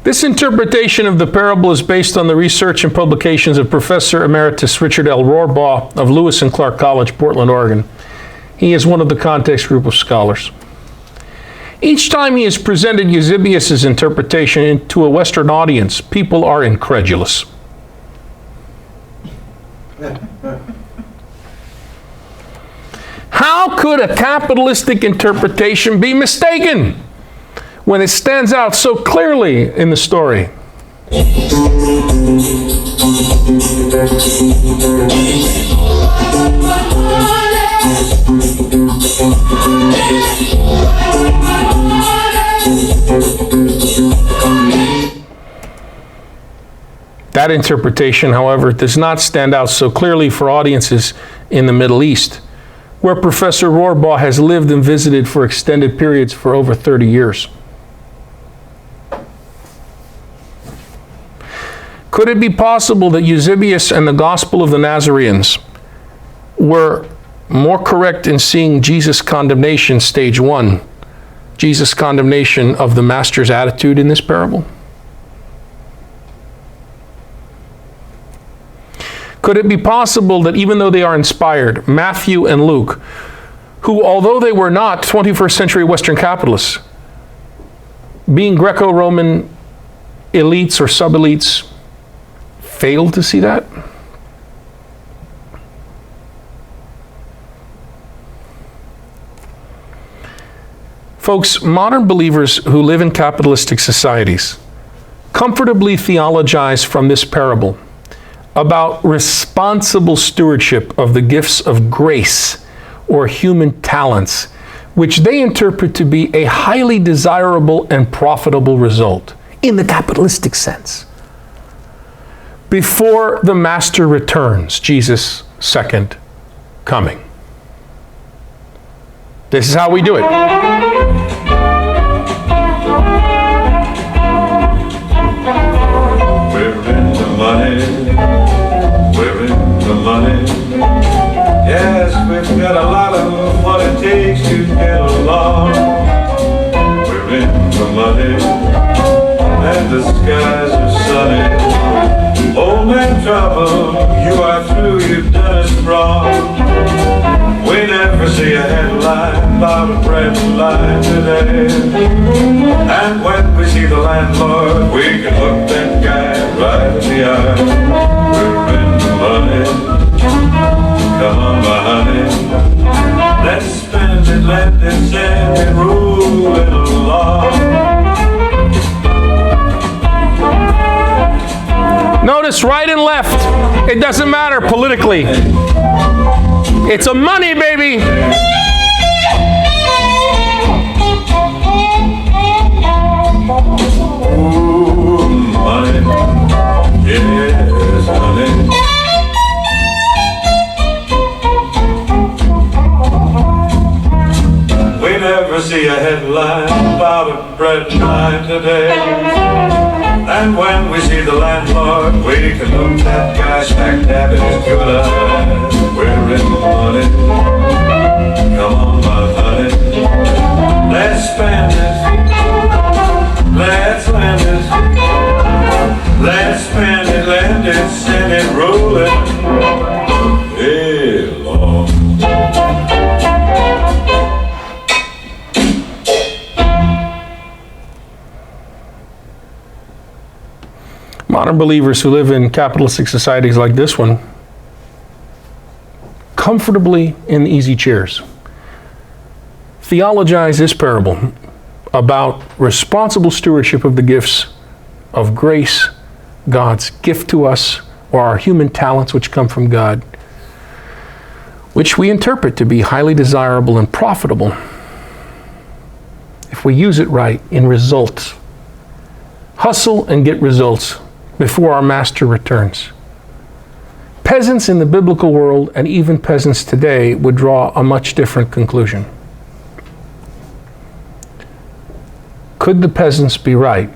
This interpretation of the parable is based on the research and publications of Professor Emeritus Richard L. Rohrbaugh of Lewis and Clark College, Portland, Oregon. He is one of the context group of scholars. Each time he has presented Eusebius' interpretation to a Western audience, people are incredulous. How could a capitalistic interpretation be mistaken when it stands out so clearly in the story? That interpretation, however, does not stand out so clearly for audiences in the Middle East, where Professor Rohrbaugh has lived and visited for extended periods for over 30 years. Could it be possible that Eusebius and the Gospel of the Nazarenes were more correct in seeing Jesus' condemnation, stage 1, Jesus' condemnation of the master's attitude in this parable? Could it be possible that even though they are inspired, Matthew and Luke, who, although they were not 21st century Western capitalists, being Greco-Roman elites or sub-elites, failed to see that? Folks, modern believers who live in capitalistic societies comfortably theologize from this parable about responsible stewardship of the gifts of grace or human talents, which they interpret to be a highly desirable and profitable result in the capitalistic sense before the master returns, Jesus' second coming. This is how we do it. We're into money. We're into money. Yes, we've got a lot of what it takes to get along. We're into money, and the skies are sunny. Old man trouble, you are through, you've done us wrong. We never see a headline about a bread line today. And when we see the landlord, we can look that guy right in the eye. We're into money, come on my honey. Let's spend it, let it send it, roll it along. Notice right and left. It doesn't matter politically. It's a money, baby. Ooh, money. Yes, money. We never see a headline about a bread line today. And when we see the landlord, we can look that guy smack dab in his good eye. We're in money, come on my honey. Let's spend it, let's lend it. Let's spend it, lend it, send it, roll it. Hey, Lord. Modern believers who live in capitalistic societies like this one, comfortably in easy chairs, theologize this parable about responsible stewardship of the gifts of grace, God's gift to us, or our human talents which come from God, which we interpret to be highly desirable and profitable if we use it right in results. Hustle and get results before our master returns. Peasants in the biblical world, and even peasants today, would draw a much different conclusion. Could the peasants be right